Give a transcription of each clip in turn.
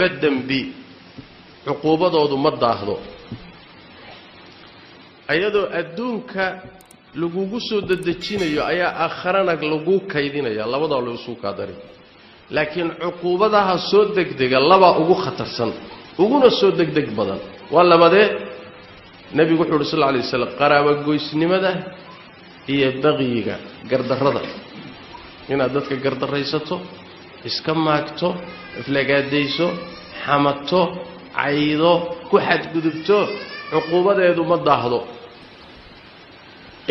الذنب عقوبته ما داهدو ayadoo adduunka lagugu soo dadajinayo ayaa aakharana lagu kaydinaya labada loo soo kaadari laakiin cuquubadaha soo degdega laba ugu khatarsan uguna soo degdeg badan waa labadee nabigu wuxuu sallallahu alayhi wasallam qaraabo goysnimada iyo baqiyiga gardarrada inaad dadka gardaraysato iska maagto iflagaadayso xamato caydo ku xadgudubto عقوبته ما داهدو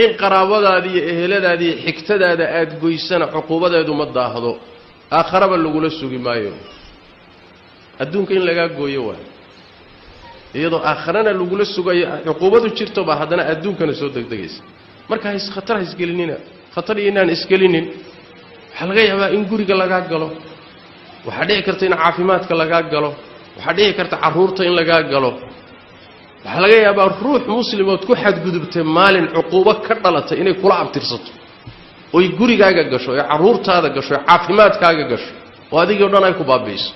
إن قرابadaadi iyo eheladaadi xigtadaada aad goysana عقوبته ما داهدو aakhiraba lagu la sugi maayo adduunka in laga gooyo waa iyadoo aakhirana lagu la sugayo عقوبته jirto ba hadana adduunkana soo degdegaysa marka is khatar is gelinina khatar inaan is gelinin waxa laga yaabaa in guriga laga galo waxa dhici karta in caafimaadka laga galo waxa dhici karta caruurta in laga galo waxa laga yaabaa ruux muslimood ku xadgudubtay maalin cuquubo ka dhalatay inay kula abtirsato oo gurigaaga gasho ee caruurtaada gasho caafimaadkaaga gasho oo adigoo dhan ay ku baabiiso